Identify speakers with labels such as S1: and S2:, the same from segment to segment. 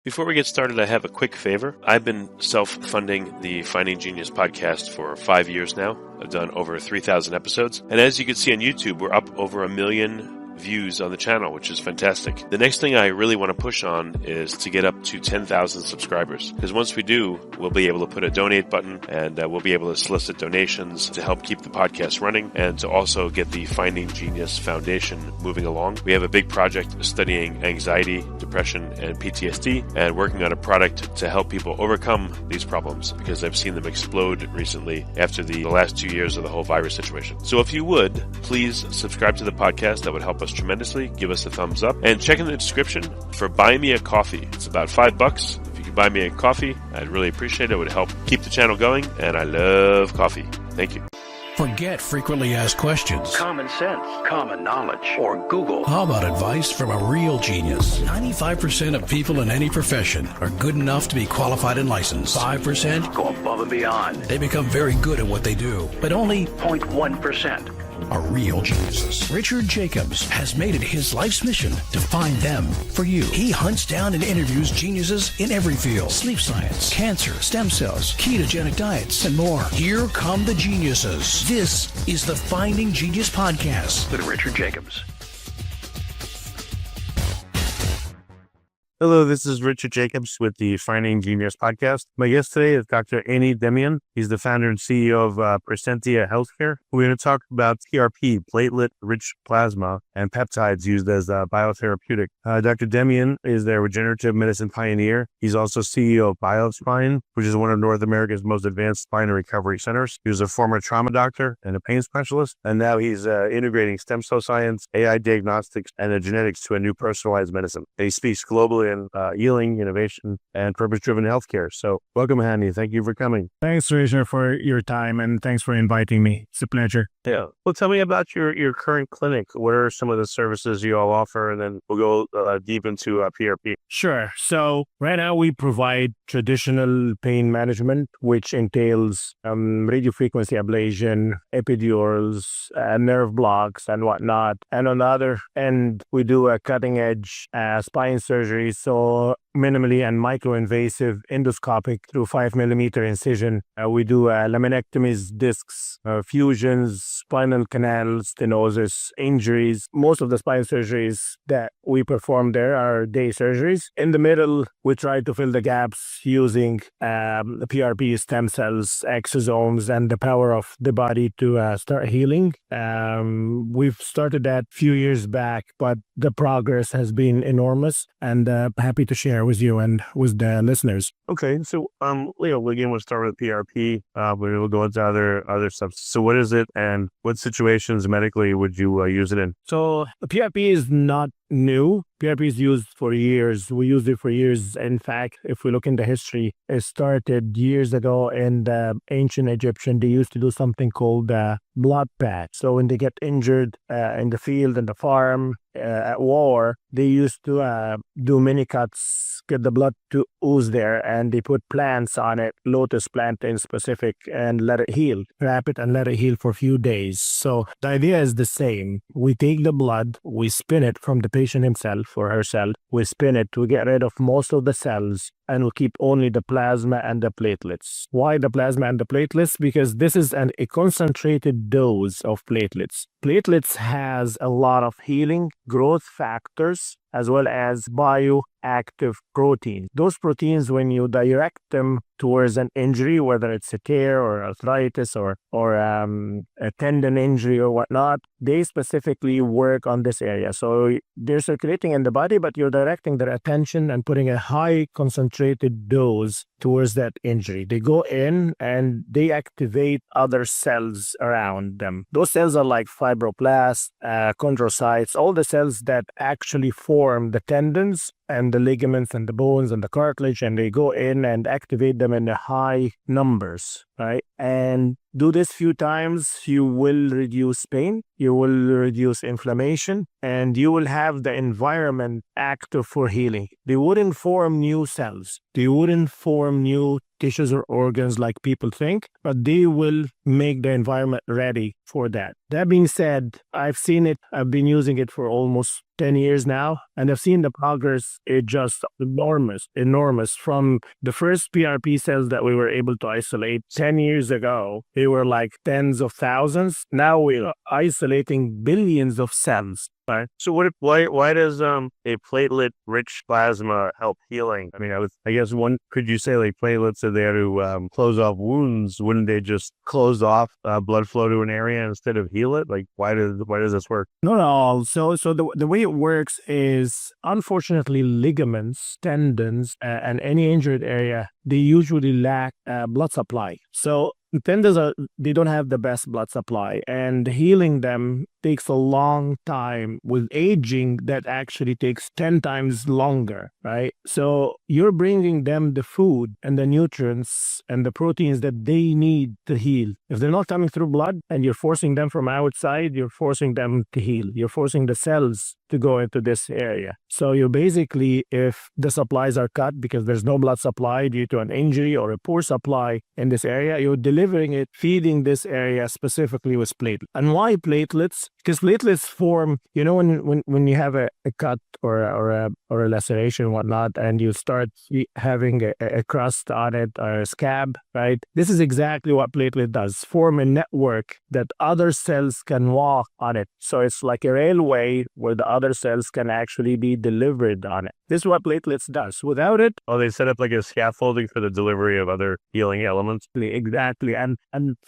S1: Before we get started, I have a quick favor. I've been self-funding the Finding Genius podcast for 5 years now. I've done over 3,000 episodes. And as you can see on YouTube, we're up over 1 million views on the channel, which is fantastic. The next thing I really want to push on is to get up to 10,000 subscribers. Because once we do, we'll be able to put a donate button and we'll be able to solicit donations to help keep the podcast running and to also get the Finding Genius Foundation moving along. We have a big project studying anxiety, depression, and PTSD and working on a product to help people overcome these problems because I've seen them explode recently after the last 2 years of the whole virus situation. So if you would, please subscribe to the podcast. That would help us tremendously. Give us a thumbs up and check in the description for Buy Me a Coffee. It's about $5. If you could buy me a coffee, I'd really appreciate it. It would help keep the channel going, and I love coffee. Thank you.
S2: Forget frequently asked questions,
S3: common sense, common knowledge, or Google.
S2: How about advice from a real genius? 95% of people in any profession are good enough to be qualified and licensed. 5%
S3: go above and beyond.
S2: They become very good at what they do, but only
S3: 0.1%
S2: are real geniuses. Richard Jacobs has made it his life's mission to find them for you. He hunts down and interviews geniuses in every field: sleep science, cancer, stem cells, ketogenic diets, and more. Here come the geniuses. This is the Finding Genius Podcast
S3: with Richard Jacobs.
S4: Hello, this is Richard Jacobs with the Finding Genius Podcast. My guest today is Dr. Hany Demian. He's the founder and CEO of Praesentia Healthcare. We're going to talk about PRP, platelet-rich plasma, and peptides used as biotherapeutic. Dr. Demian is the regenerative medicine pioneer. He's also CEO of BioSpine, which is one of North America's most advanced spine and recovery centers. He was a former trauma doctor and a pain specialist, and now he's integrating stem cell science, AI diagnostics, and genetics to a new personalized medicine. And he speaks globally in healing, innovation, and purpose-driven healthcare. So welcome, Hany. Thank you for coming.
S5: Thanks, Richard, for your time, and thanks for inviting me. It's a pleasure.
S4: Yeah. Well, tell me about your current clinic. What are some of the services you all offer? And then we'll go deep into PRP.
S5: Sure. So right now we provide traditional pain management, which entails radiofrequency ablation, epidurals, nerve blocks, and whatnot. And on the other end, we do a cutting-edge spine surgery. So minimally and microinvasive endoscopic through 5mm incision. We do laminectomies, discs, fusions, spinal canal stenosis, injuries. Most of the spine surgeries that we perform there are day surgeries. In the middle, we try to fill the gaps using PRP, stem cells, exosomes, and the power of the body to start healing. We've started that a few years back, but the progress has been enormous, and happy to share with you and with the listeners.
S4: Okay, so we'll start with PRP, but we'll go into other stuff. So what is it, and what situations medically would you use it in?
S5: So PRP is not new. PRP is used for years. We used it for years. In fact, if we look into history, it started years ago in the ancient Egyptian. They used to do something called blood patch. So when they get injured in the field, in the farm, at war, they used to do mini cuts, get the blood to ooze there, and they put plants on it, lotus plant in specific, and let it heal. Wrap it and let it heal for a few days. So the idea is the same. We take the blood, we spin it from the patient himself or herself, we spin it to get rid of most of the cells, and we'll keep only the plasma and the platelets. Why the plasma and the platelets? Because this is a concentrated dose of platelets. Platelets has a lot of healing, growth factors, as well as bioactive proteins. Those proteins, when you direct them towards an injury, whether it's a tear or arthritis or a tendon injury or whatnot, they specifically work on this area. So they're circulating in the body, but you're directing their attention and putting a high concentrated dose towards that injury. They go in and they activate other cells around them. Those cells are like fibroblasts, chondrocytes, all the cells that actually form the tendons and the ligaments and the bones and the cartilage, and they go in and activate them in the high numbers, right? And do this few times, you will reduce pain, you will reduce inflammation, and you will have the environment active for healing. They wouldn't form new cells. They wouldn't form new tissues or organs like people think, but they will make the environment ready for that. That being said, I've seen it. I've been using it for almost 10 years now, and I've seen the progress. It's just enormous. From the first PRP cells that we were able to isolate 10 years ago, they were like tens of thousands. Now we're isolating billions of cells.
S4: Right. So why does a platelet-rich plasma help healing? I mean, I guess could you say like platelets are there to close off wounds? Wouldn't they just close off blood flow to an area instead of heal it? Like why does this work?
S5: No. So the way it works is, unfortunately, ligaments, tendons, and any injured area, they usually lack blood supply. So tendons they don't have the best blood supply, and healing them takes a long time. With aging, that actually takes 10 times longer, right? So you're bringing them the food and the nutrients and the proteins that they need to heal. If they're not coming through blood and you're forcing them from outside, you're forcing them to heal. You're forcing the cells to go into this area. So you basically, if the supplies are cut because there's no blood supply due to an injury or a poor supply in this area, you're delivering it, feeding this area specifically with platelets. And why platelets? Because platelets form, when you have a cut or a laceration and whatnot, and you start having a crust on it or a scab, right? This is exactly what platelet does, form a network that other cells can walk on it. So it's like a railway where the other cells can actually be delivered on it. This is what platelets does. Without it...
S4: Oh, they set up like a scaffolding for the delivery of other healing elements?
S5: Exactly. And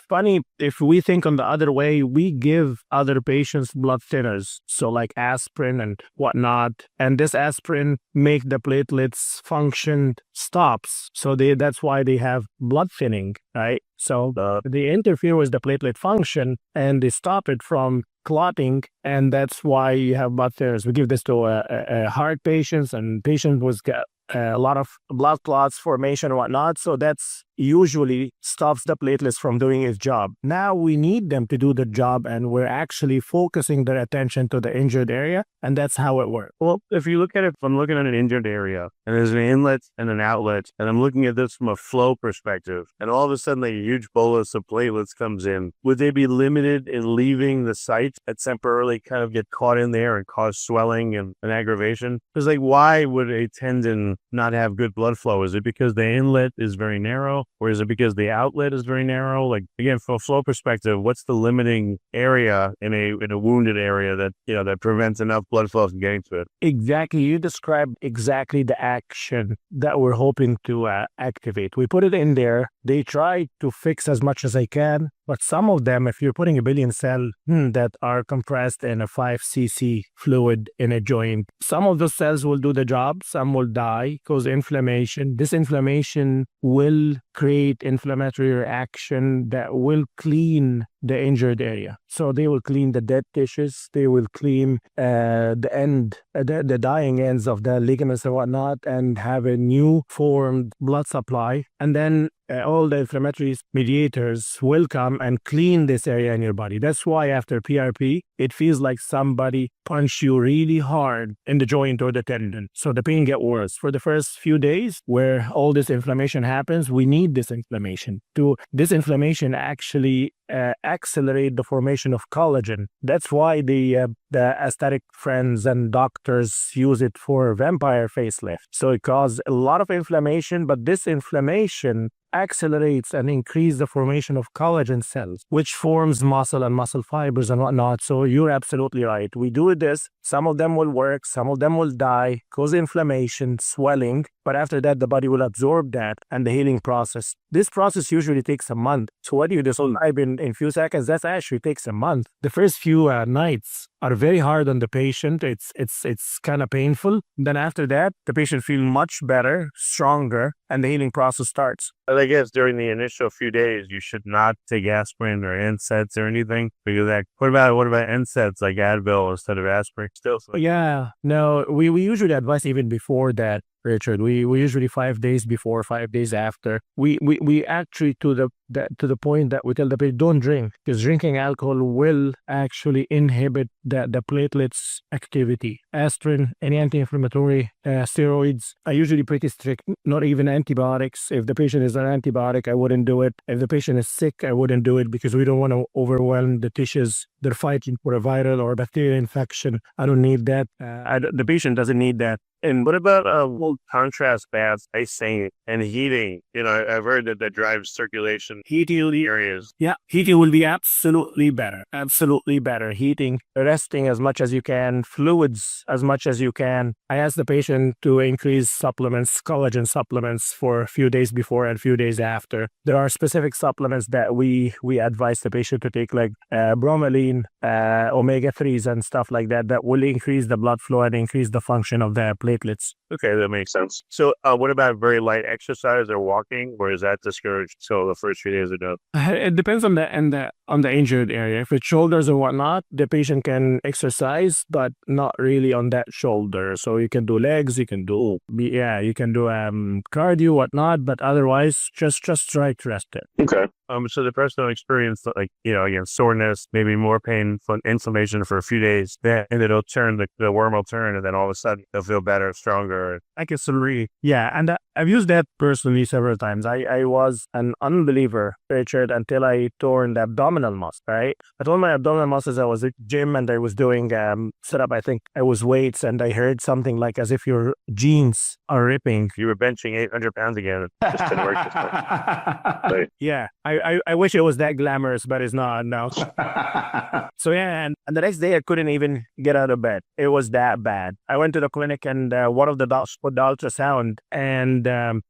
S5: funny, if we think on the other way, we give other patients blood thinners, so like aspirin and whatnot, and this aspirin make the platelets function stops. So that's why they have blood thinning, right? So they interfere with the platelet function and they stop it from clotting, and that's why you have blood thinners. We give this to a heart patients and patients with a lot of blood clots formation and whatnot. So that's usually stops the platelets from doing its job. Now we need them to do the job, and we're actually focusing their attention to the injured area, and that's how it works.
S4: Well, if you look at it, if I'm looking at an injured area and there's an inlet and an outlet, and I'm looking at this from a flow perspective, and all of a sudden a huge bolus of platelets comes in, would they be limited in leaving the site and temporarily kind of get caught in there and cause swelling and aggravation? Because like, why would a tendon not have good blood flow? Is it because the inlet is very narrow, or is it because the outlet is very narrow? Like, again, from a flow perspective, what's the limiting area in a wounded area that prevents enough blood flow from getting to it?
S5: Exactly. You described exactly the action that we're hoping to activate. We put it in there. They try to fix as much as they can, but some of them, if you're putting a billion cell that are compressed in a 5 cc fluid in a joint, some of those cells will do the job, some will die, cause inflammation. This inflammation will create inflammatory reaction that will clean the injured area. So they will clean the dead tissues, they will clean the dying ends of the ligaments and whatnot, and have a new formed blood supply. And then all the inflammatory mediators will come and clean this area in your body. That's why after PRP, it feels like somebody punched you really hard in the joint or the tendon. So the pain gets worse. For the first few days where all this inflammation happens, we need this inflammation. This inflammation actually accelerate the formation of collagen. That's why the aesthetic friends and doctors use it for vampire facelift. So it causes a lot of inflammation, but this inflammation accelerates and increases the formation of collagen cells, which forms muscle and muscle fibers and whatnot. So you're absolutely right. We do this. Some of them will work, some of them will die, cause inflammation, swelling, but after that, the body will absorb that and the healing process. This process usually takes a month. So what do you describe in few seconds? That actually takes a month. The first few nights are very hard on the patient. It's kind of painful. Then after that, the patient feels much better, stronger, and the healing process starts.
S4: I guess during the initial few days, you should not take aspirin or NSAIDs or anything, because what about NSAIDs like Advil instead of aspirin? Still,
S5: yeah, no, we usually advise even before that Richard. We usually 5 days before, 5 days after. We actually to the point that we tell the patient don't drink, because drinking alcohol will actually inhibit the platelets activity. Aspirin, any anti-inflammatory, steroids are usually pretty strict. Not even antibiotics. If the patient is on antibiotic, I wouldn't do it. If the patient is sick, I wouldn't do it, because we don't want to overwhelm the tissues. They're fighting for a viral or bacterial infection. I don't need that. The patient doesn't need that.
S4: And what about contrast baths, icing, and heating? I've heard that drives circulation.
S5: Heating
S4: areas.
S5: Yeah, heating will be absolutely better. Absolutely better. Heating, resting as much as you can, fluids as much as you can. I ask the patient to increase supplements, collagen supplements, for a few days before and a few days after. There are specific supplements that we advise the patient to take, like bromelain, omega-3s and stuff like that will increase the blood flow and increase the function of the platelets.
S4: Okay, that makes sense. So what about very light exercise or walking, or is that discouraged till the first few days are done?
S5: It depends on the injured area. If it's shoulders or whatnot, the patient can exercise, but not really on that shoulder. So you can do legs, you can do cardio, whatnot, but otherwise just try to rest it.
S4: Okay. So the person will experience, again, soreness, maybe more pain, inflammation for a few days, and it'll turn, the worm will turn, and then all of a sudden they'll feel better, stronger.
S5: I can agree. Yeah, and I've used that personally several times. I was an unbeliever, Richard, until I torn the abdominal muscle, right? I told my abdominal muscles I was at gym and I was doing setup. I think I was weights, and I heard something like as if your jeans are ripping.
S4: You were benching 800 pounds again. It just didn't work this time.
S5: Yeah, I wish it was that glamorous, but it's not now. So yeah, and the next day I couldn't even get out of bed. It was that bad. I went to the clinic, and one of the docs put the ultrasound, and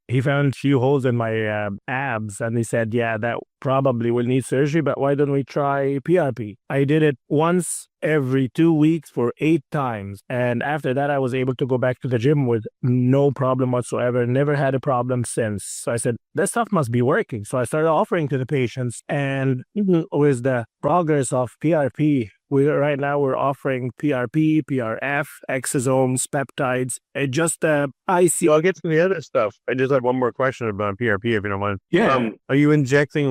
S5: he found a few holes in my abs, and he said, yeah, that probably will need surgery, but why don't we try PRP? I did it once every 2 weeks for 8 times. And after that, I was able to go back to the gym with no problem whatsoever. Never had a problem since. So I said, this stuff must be working. So I started offering to the patients. And with the progress of PRP, right now we're offering PRP, PRF, exosomes, peptides, and just IC.
S4: I'll get to the other stuff. I just had one more question about PRP, if you don't mind.
S5: Yeah.
S4: Are you injecting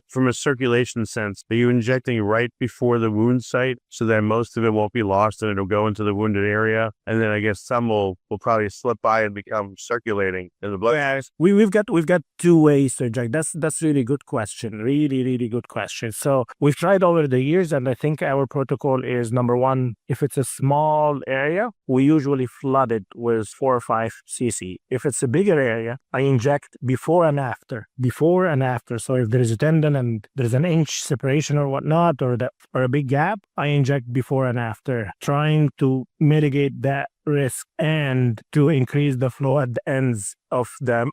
S4: from a circulation sense, are you injecting right before the wound site so that most of it won't be lost and it'll go into the wounded area? And then I guess some will probably slip by and become circulating in the blood.
S5: Yeah, we've got 2 ways to inject. That's really good question. Really, really good question. So we've tried over the years, and I think our protocol is, number one, if it's a small area, we usually flood it with 4 or 5 cc. If it's a bigger area, I inject before and after. So if there is a tendon and there's an inch separation or whatnot, or a big gap, I inject before and after, trying to mitigate that risk and to increase the flow at the ends of the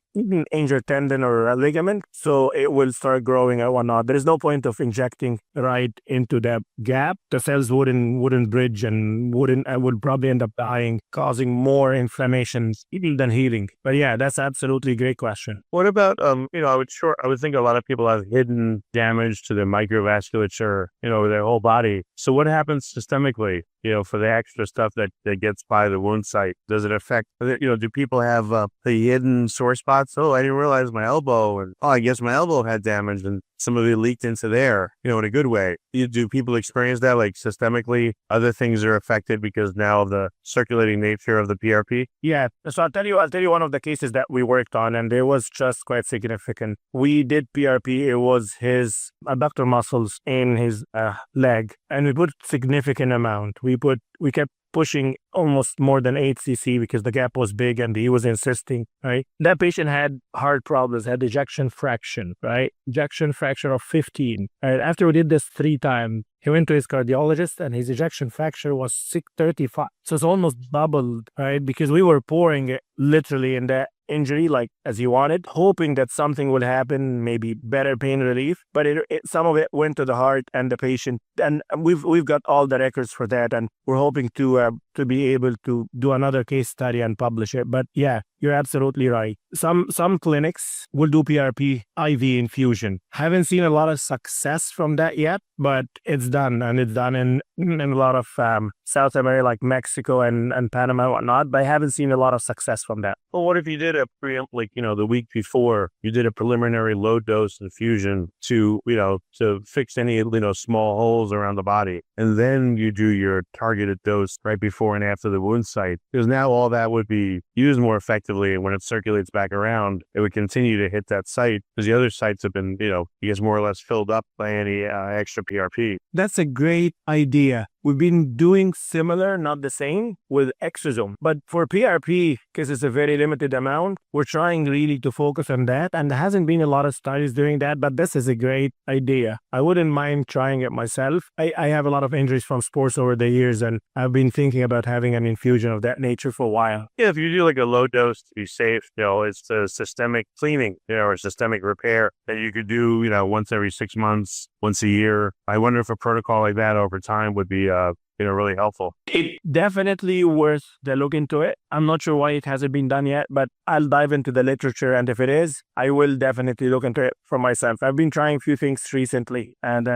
S5: injured tendon or a ligament, so it will start growing or whatnot. There is no point of injecting right into the gap. The cells wouldn't bridge and would probably end up dying, causing more inflammation even than healing. But yeah, that's absolutely a great question.
S4: What about I would think a lot of people have hidden damage to their microvasculature, their whole body. So what happens systemically? For the extra stuff that gets by the wound site? Does it affect, do people have the hidden sore spots? Oh, I didn't realize my elbow, and I guess my elbow had damage and some of it leaked into there, in a good way. Do people experience that, like systemically, other things are affected because now of the circulating nature of the PRP?
S5: Yeah. So I'll tell you one of the cases that we worked on, and it was just quite significant. We did PRP. It was his adductor muscles in his leg, and we put significant amount. We kept pushing almost more than 8 cc because the gap was big and he was insisting, right? That patient had heart problems, had ejection fraction, right? Ejection fraction of 15. Right? After we did this 3 times, he went to his cardiologist and his ejection fraction was 635. So it's almost doubled, right? Because we were pouring it literally in the injury like as you wanted, hoping that something will happen, maybe better pain relief. But some of it went to the heart and the patient, and we've got all the records for that, and we're hoping to be able to do another case study and publish it. But yeah, you're absolutely right. Some clinics will do PRP IV infusion. Haven't seen a lot of success from that yet, but it's done, and it's done in a lot of South America, like Mexico and Panama and whatnot. But I haven't seen a lot of success from that.
S4: Well, what if you did the week before you did a preliminary low dose infusion to fix any small holes around the body, and then you do your targeted dose right before and after the wound site, because now all that would be used more effectively, and when it circulates back around, it would continue to hit that site because the other sites have been more or less filled up by any extra PRP.
S5: That's a great idea. We've been doing similar, not the same, with exosome. But for PRP, because it's a very limited amount, we're trying really to focus on that. And there hasn't been a lot of studies doing that, but this is a great idea. I wouldn't mind trying it myself. I have a lot of injuries from sports over the years, and I've been thinking about having an infusion of that nature for a while.
S4: Yeah, if you do like a low dose to be safe, it's a systemic cleaning, or systemic repair that you could do, once every 6 months, once a year. I wonder if a protocol like that over time would be really helpful.
S5: It definitely worth the look into it. I'm not sure why it hasn't been done yet, but I'll dive into the literature, and if it is, I will definitely look into it for myself. I've been trying a few things recently, and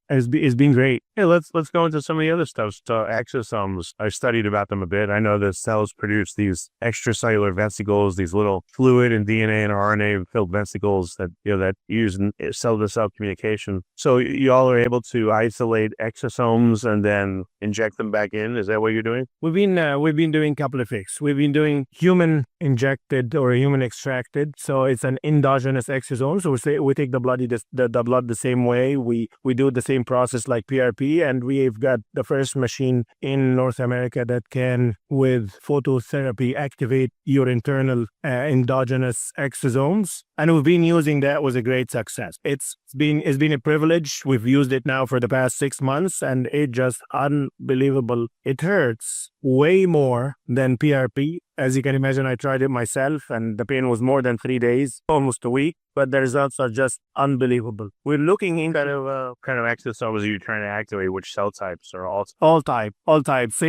S5: it's been great.
S4: Hey, let's go into some of the other stuff. So exosomes, I studied about them a bit. I know that cells produce these extracellular vesicles, these little fluid and DNA and RNA filled vesicles that that use in cell-to-cell communication. So you all are able to isolate exosomes and then inject them back in. Is that what you're doing?
S5: We've been doing a couple of things. We've been doing human injected or human extracted. So it's an endogenous exosome. So we take the blood the same way. We do the same process like PRP, and we've got the first machine in North America that can, with phototherapy, activate your internal endogenous exosomes. And we've been using that with a great success. It's been a privilege. We've used it now for the past 6 months, and it just unbelievable. It hurts way more than PRP. As you can imagine, I tried it myself, and the pain was more than 3 days, almost a week. But the results are just unbelievable. We're looking in
S4: kind of exosomes are you trying to activate? Which cell types are
S5: all types. So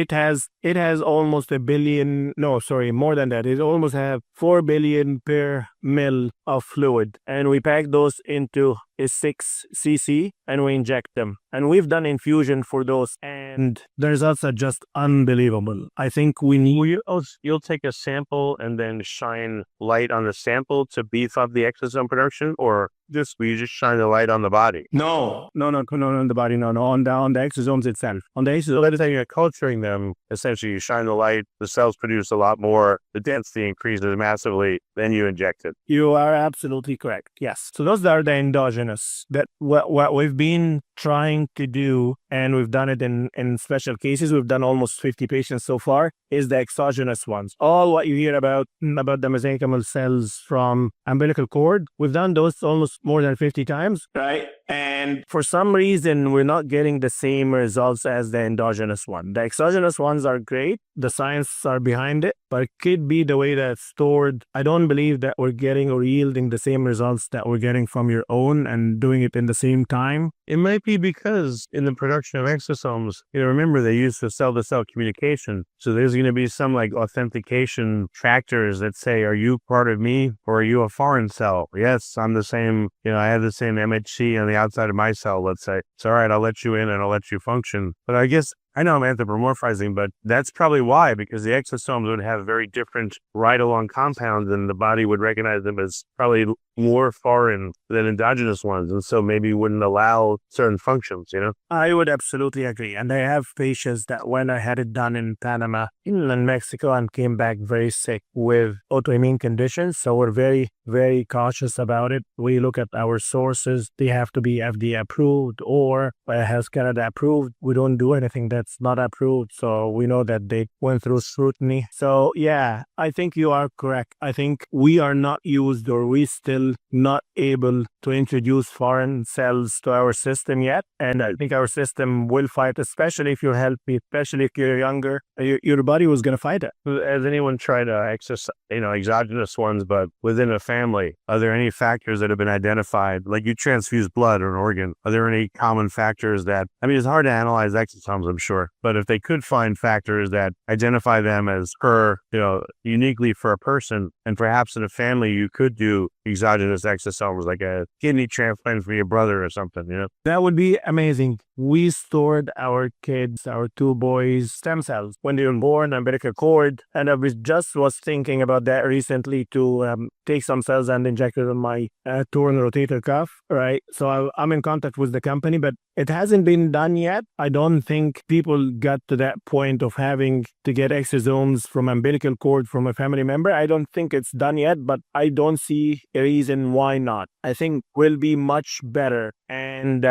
S5: it has almost a billion. No, sorry, more than that. It almost have 4 billion per mil of fluid, and we pack those into a 6 cc and we inject them. And we've done infusion for those, and the results are just unbelievable. I think we need.
S4: You'll take a sample and then shine light on the sample to beef up the exosome production, or will you just shine the light on the body?
S5: No, on the body, no, on the exosomes itself. On the exosomes.
S4: So let's say you're culturing them, essentially you shine the light, the cells produce a lot more, the density increases massively, then you inject it.
S5: You are absolutely correct, yes. So those are the endogenous, that what we've been trying to do, and we've done it in special cases. We've done almost 50 patients so far, is the exogenous ones. All what you hear about the mesenchymal cells from umbilical cord, we've done those almost more than 50 times, right? And for some reason, we're not getting the same results as the endogenous one. The exogenous ones are great. The science are behind it, but it could be the way that's stored. I don't believe that we're getting or yielding the same results that we're getting from your own and doing it in the same time.
S4: It might be because in the production of exosomes, remember they use the cell-to-cell communication. So there's going to be some like authentication factors that say, are you part of me or are you a foreign cell? Yes, I'm the same, I have the same MHC on the outside of my cell, let's say. It's all right, I'll let you in and I'll let you function. But I guess I know I'm anthropomorphizing, but that's probably why, because the exosomes would have very different ride-along compounds and the body would recognize them as probably more foreign than endogenous ones, and so maybe wouldn't allow certain functions,
S5: I would absolutely agree. And I have patients that when I had it done in Panama, in Mexico, and came back very sick with autoimmune conditions. So we're very, very cautious about it. We look at our sources. They have to be FDA approved or Health Canada approved. We don't do anything there it's not approved. So we know that they went through scrutiny. So yeah, I think you are correct. I think we are not used, or we still not able to introduce foreign cells to our system yet. And I think our system will fight, especially if you're healthy, especially if you're younger. Your body was going to fight it.
S4: Has anyone tried to access, exogenous ones, but within a family? Are there any factors that have been identified? Like you transfuse blood or an organ. Are there any common factors that, it's hard to analyze exosomes, I'm sure, but if they could find factors that identify them as uniquely for a person, and perhaps in a family, you could do exogenous exosomes like a kidney transplant for your brother or something,
S5: That would be amazing. We stored our kids, our 2 boys, stem cells when they were born, umbilical cord. And I was thinking about that recently to take some cells and inject it on my torn rotator cuff, right? So I'm in contact with the company, but it hasn't been done yet. I don't think people got to that point of having to get exosomes from umbilical cord from a family member. I don't think it's done yet, but I don't see a reason why not. I think will be much better. And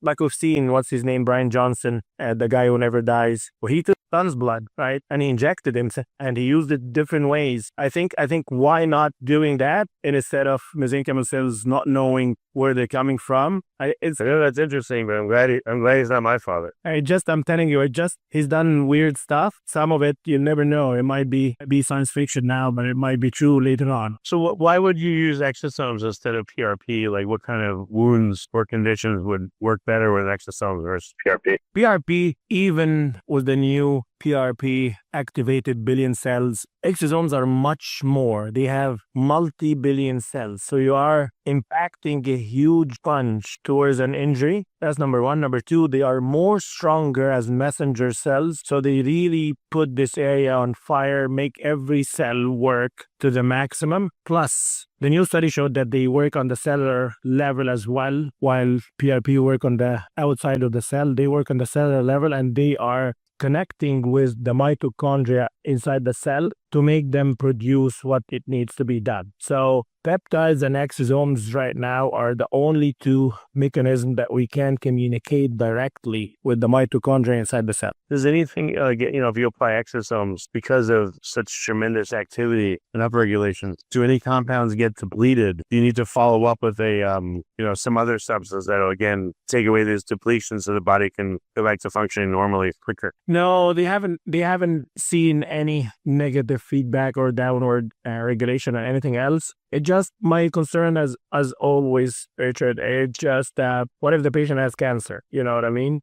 S5: like we've seen, what's his name, Brian Johnson, the guy who never dies. Well, he took son's blood, right? And he injected him, and he used it different ways. I think why not doing that instead of mesenchymal cells not knowing where they're coming from?
S4: I know that's interesting, but I'm glad he's not my father.
S5: I'm telling you, he's done weird stuff. Some of it you never know. It might be science fiction now, but it might be true later on.
S4: So why would you use exosomes instead of PRP? Like what kind of wounds or conditions would work better with exosomes versus PRP?
S5: PRP, even with the new PRP activated billion cells, exosomes are much more. They have multi-billion cells. So you are impacting a huge punch towards an injury. That's number one. Number two, they are more stronger as messenger cells. So they really put this area on fire, make every cell work to the maximum. Plus, the new study showed that they work on the cellular level as well, while PRP work on the outside of the cell. They work on the cellular level, and they are connecting with the mitochondria inside the cell to make them produce what it needs to be done. So peptides and exosomes right now are the only 2 mechanisms that we can communicate directly with the mitochondria inside the cell.
S4: Does anything, if you apply exosomes because of such tremendous activity and upregulation, do any compounds get depleted? Do you need to follow up with some other substance that will, again, take away these depletions so the body can go back to functioning normally quicker?
S5: No, they haven't seen any negative feedback or downward regulation or anything else. It just, my concern as always, Richard, it just, what if the patient has cancer? You know what I mean?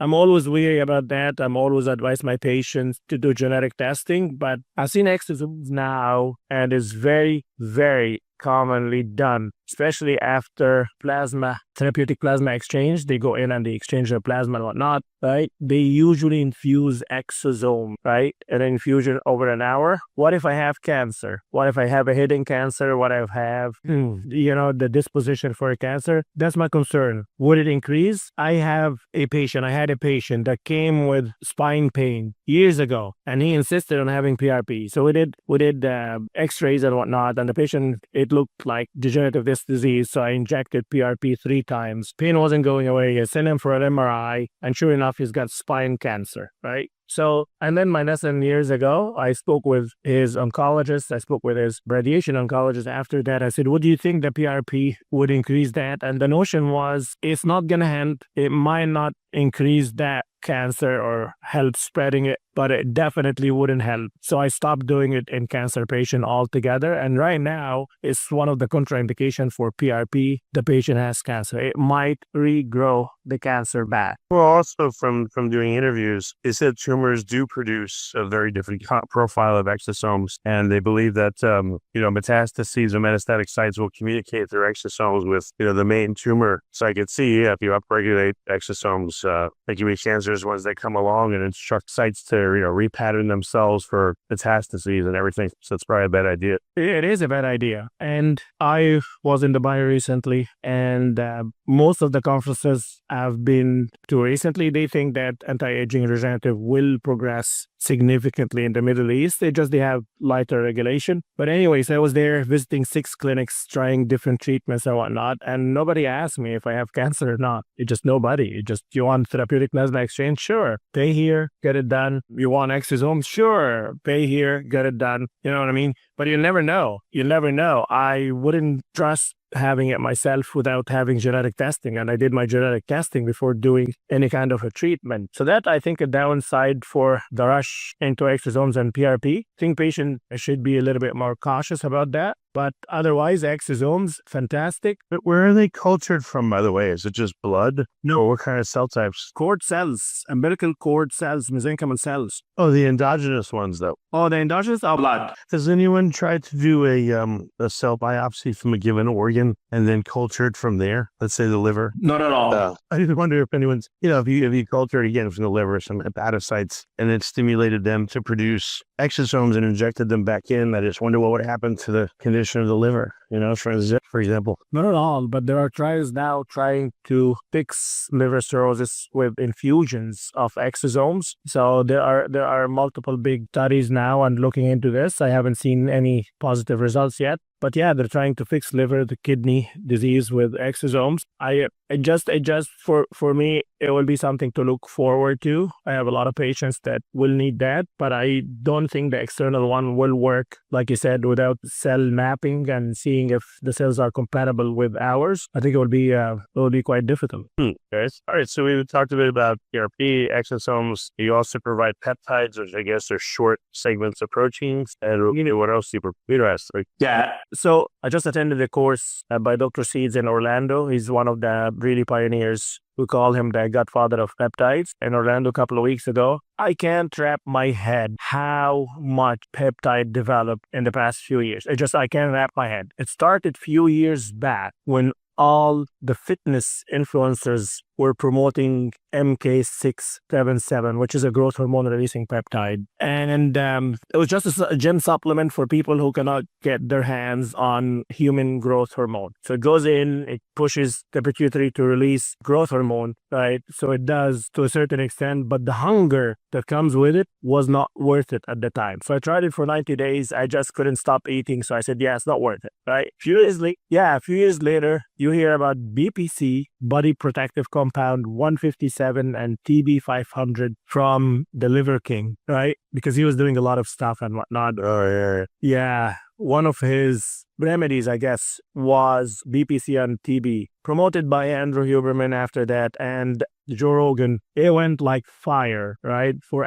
S5: I'm always weary about that. I'm always advise my patients to do genetic testing, but I've seen exosomes now, and it's very, very commonly done, especially after therapeutic plasma exchange. They go in and they exchange their plasma and whatnot, right? They usually infuse exosome, right? An infusion over an hour. What if I have cancer? What if I have a hidden cancer? What if I have, the disposition for a cancer? That's my concern. Would it increase? I had a patient that came with spine pain years ago, and he insisted on having PRP. So we did x-rays and whatnot, and the patient, it looked like degenerative disc disease. So I injected PRP 3 times. Pain wasn't going away. I sent him for an MRI, and sure enough, he's got spine cancer, right? So, and then my lesson years ago, I spoke with his oncologist. I spoke with his radiation oncologist after that. I said, what do you think the PRP would increase that? And the notion was, it's not going to help. It might not increase that cancer or help spreading it, but it definitely wouldn't help. So I stopped doing it in cancer patient altogether. And right now, it's one of the contraindications for PRP. The patient has cancer. It might regrow the cancer back.
S4: Well, also from doing interviews, they said tumors do produce a very different profile of exosomes, and they believe that metastases or metastatic sites will communicate their exosomes with the main tumor. So I could see if you upregulate exosomes, like you cancers, ones that come along and instruct sites to repattern themselves for metastases and everything. So it's probably a bad idea.
S5: It is a bad idea. And I was in Dubai recently, and most of the conferences I've been to recently, they think that anti-aging regenerative will progress significantly in the Middle East. They have lighter regulation. But anyways, I was there visiting 6 clinics, trying different treatments and whatnot. And nobody asked me if I have cancer or not. It just nobody. It just, you want therapeutic plasma exchange? Sure. Pay here, get it done. You want exosomes? Sure. Pay here, get it done. You know what I mean? But you never know. You never know. I wouldn't trust having it myself without having genetic testing. And I did my genetic testing before doing any kind of a treatment. So that, I think, a downside for the rush into exosomes and PRP. I think patients should be a little bit more cautious about that. But otherwise, exosomes, fantastic.
S4: But where are they cultured from, by the way? Is it just blood?
S5: No.
S4: Or what kind of cell types?
S5: Cord cells, umbilical cord cells, mesenchymal cells.
S4: Oh, the endogenous ones, though.
S5: Oh, the endogenous are blood.
S4: Has anyone tried to do a cell biopsy from a given organ and then culture it from there? Let's say the liver.
S5: Not at all.
S4: I just wonder if anyone's, if you culture it again from the liver, some hepatocytes, and then stimulated them to produce exosomes and injected them back in. I just wonder what would happen to the condition of the liver, for example.
S5: Not at all, but there are trials now trying to fix liver cirrhosis with infusions of exosomes. So there are multiple big studies now and looking into this. I haven't seen any positive results yet. But yeah, they're trying to fix liver, the kidney disease with exosomes. For me, it will be something to look forward to. I have a lot of patients that will need that, but I don't think the external one will work, like you said, without cell mapping and seeing if the cells are compatible with ours. I think it will be quite difficult.
S4: Okay. All right. So we talked a bit about PRP, exosomes. You also provide peptides, which I guess are short segments of proteins. And what else do you provide?
S5: Yeah. So I just attended a course by Dr. Seeds in Orlando. He's one of the really pioneers. We call him the godfather of peptides in Orlando a couple of weeks ago. I can't wrap my head how much peptide developed in the past few years. I can't wrap my head. It started few years back when all the fitness influencers were promoting MK677, which is a growth hormone releasing peptide. And it was just a gym supplement for people who cannot get their hands on human growth hormone. So it goes in, it pushes the pituitary to release growth hormone, right? So it does to a certain extent, but the hunger that comes with it was not worth it at the time. So I tried it for 90 days. I just couldn't stop eating. So I said, yeah, it's not worth it, right? A few years later, you hear about BPC, body protective compound 157 and TB500 from the Liver King, right? Because he was doing a lot of stuff and whatnot.
S4: Oh, yeah.
S5: Yeah. One of his remedies, I guess, was BPC and TB, promoted by Andrew Huberman after that, and Joe Rogan. It went like fire, right? For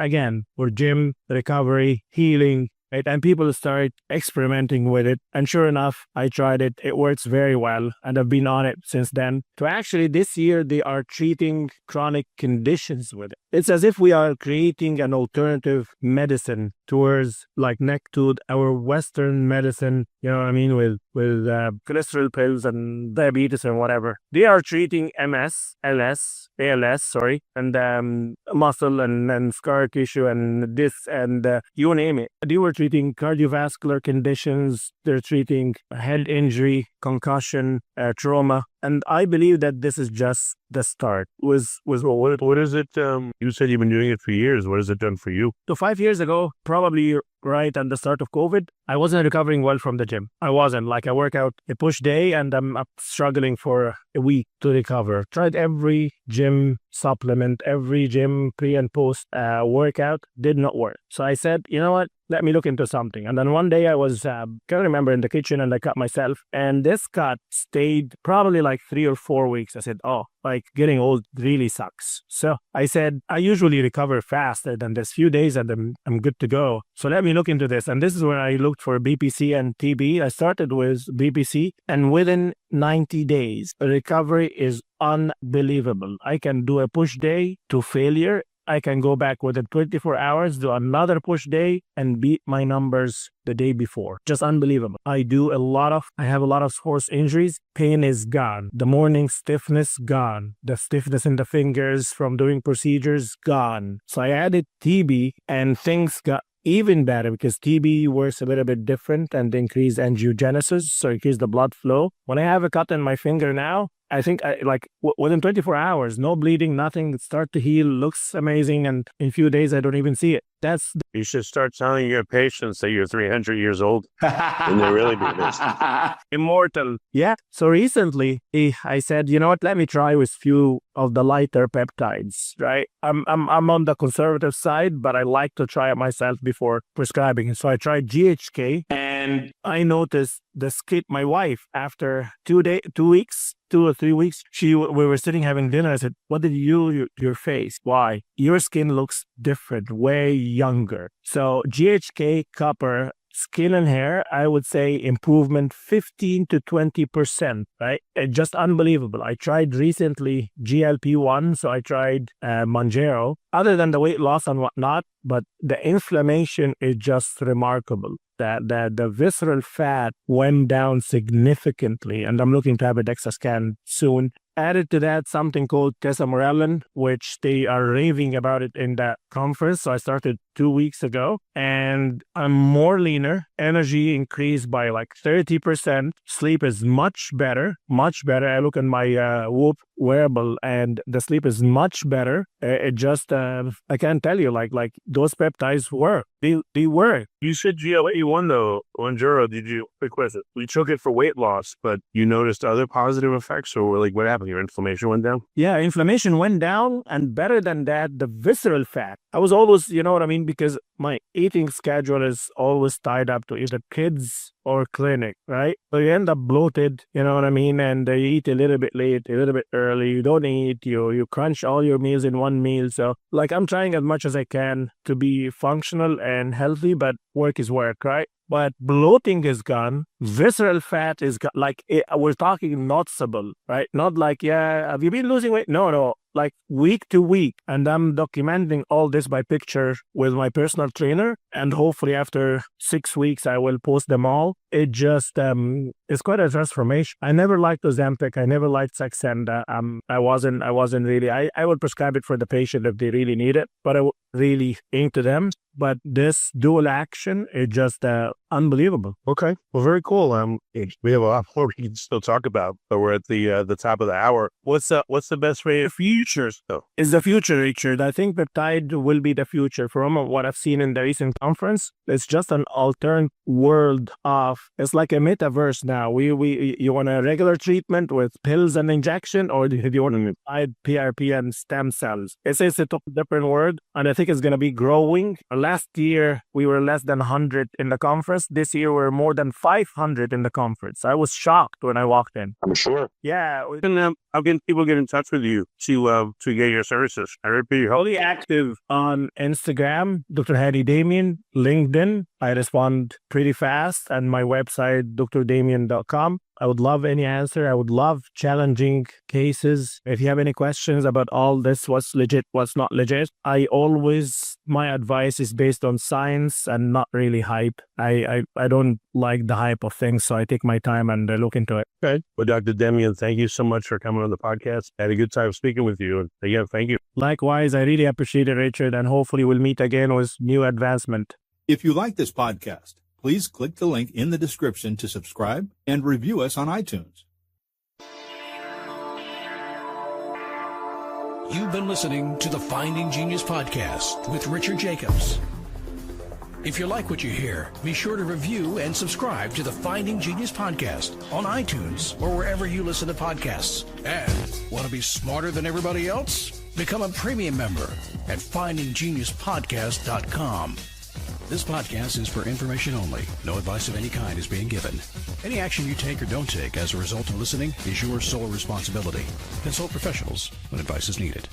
S5: gym, recovery, healing, right? And people start experimenting with it. And sure enough, I tried it. It works very well. And I've been on it since then. So actually, this year, they are treating chronic conditions with it. It's as if we are creating an alternative medicine towards next to our Western medicine, you know what I mean, with cholesterol pills and diabetes and whatever. They are treating MS, ALS, and muscle and scar tissue and this and you name it. They were treating cardiovascular conditions. They're treating head injury, concussion, trauma. And I believe that this is just the start. What
S4: is it? You said you've been doing it for years. What has it done for you?
S5: So 5 years ago, probably right at the start of COVID, I wasn't recovering well from the gym. I wasn't. I work out a push day and I'm struggling for a week to recover. Tried every gym supplement, every gym pre and post workout, did not work. So I said, you know what? Let me look into something. And then one day I was, can't remember, in the kitchen and I cut myself. And this cut stayed probably 3 or 4 weeks. I said, getting old really sucks. So I said, I usually recover faster than this. Few days and I'm good to go. So let me look into this. And this is when I looked for BPC and TB. I started with BPC and within 90 days, recovery is unbelievable. I can do a push day to failure. I can go back within 24 hours, do another push day, and beat my numbers the day before. Just unbelievable. I have a lot of horse injuries. Pain is gone. The morning stiffness, gone. The stiffness in the fingers from doing procedures, gone. So I added TB and things got even better because TB works a little bit different and increase angiogenesis, so increase the blood flow. When I have a cut in my finger now, I think within 24 hours, no bleeding, nothing, start to heal, looks amazing. And in a few days, I don't even see it.
S4: You should start telling your patients that you're 300 years old and they really be this. Immortal.
S5: Yeah. So recently I said, you know what, let me try with few of the lighter peptides, right? I'm on the conservative side, but I like to try it myself before prescribing. So I tried GHK and I noticed the skin, my wife, after 2 or 3 weeks, we were sitting having dinner. I said, what did you do to your face? Why? Your skin looks different, way younger. So GHK, copper, skin and hair, I would say improvement 15 to 20%, right? Just unbelievable. I tried recently GLP-1, so I tried Mounjaro, other than the weight loss and whatnot, but the inflammation is just remarkable. That the visceral fat went down significantly, and I'm looking to have a DEXA scan soon. Added to that something called tesamorelin, which they are raving about it in that conference. So I started 2 weeks ago, and I'm more leaner. Energy increased by like 30%. Sleep is much better, much better. I look at my Whoop wearable, and the sleep is much better. It just, I can't tell you, like those peptides work. They work.
S4: You said GLP-1 though, Mounjaro, quick question. We took it for weight loss, but you noticed other positive effects, or like what happened? Your inflammation went down?
S5: Yeah, inflammation went down, and better than that, the visceral fat. I was always, you know what I mean, because my eating schedule is always tied up to either kids or clinic, right? So you end up bloated, you know what I mean? And you eat a little bit late, a little bit early. You don't eat, you crunch all your meals in one meal. So like I'm trying as much as I can to be functional and healthy, but work is work, right? But bloating is gone. Visceral fat is gone. Like we're talking noticeable, right? Not like, yeah, have you been losing weight? No. Like week to week. And I'm documenting all this by picture with my personal trainer. And hopefully after 6 weeks, I will post them all. It just, it's quite a transformation. I never liked Ozempic. I never liked Saxenda. I wasn't really, I would prescribe it for the patient if they really need it, but I would really into them. But this dual action is just unbelievable.
S4: Okay. Well, very cool. We have a lot more we can still talk about, but we're at the top of the hour. What's the best way of futures though?
S5: Is the future, Richard. I think peptide will be the future. From what I've seen in the recent conference, it's just an alternate world of, it's like a metaverse now. You want a regular treatment with pills and injection, or do you want to peptide, PRP and stem cells? It's a different word, and I think it's going to be growing. Last year, we were less than 100 in the conference. This year, we're more than 500 in the conference. I was shocked when I walked in.
S4: I'm sure.
S5: Yeah.
S4: How can people get in touch with you to get your services? I repeat, you're
S5: fully active on Instagram, Dr. Hany Demian, LinkedIn. I respond pretty fast, and my website, drdemian.com. I would love any answer. I would love challenging cases. If you have any questions about all this, what's legit, what's not legit, my advice is based on science and not really hype. I don't like the hype of things, so I take my time and look into it.
S4: Okay. Well, Dr. Demian, thank you so much for coming on the podcast. I had a good time speaking with you. And again, thank you.
S5: Likewise, I really appreciate it, Richard, and hopefully we'll meet again with new advancement.
S6: If you like this podcast, please click the link in the description to subscribe and review us on iTunes.
S2: You've been listening to the Finding Genius podcast with Richard Jacobs. If you like what you hear, be sure to review and subscribe to the Finding Genius podcast on iTunes or wherever you listen to podcasts. And want to be smarter than everybody else? Become a premium member at findinggeniuspodcast.com. This podcast is for information only. No advice of any kind is being given. Any action you take or don't take as a result of listening is your sole responsibility. Consult professionals when advice is needed.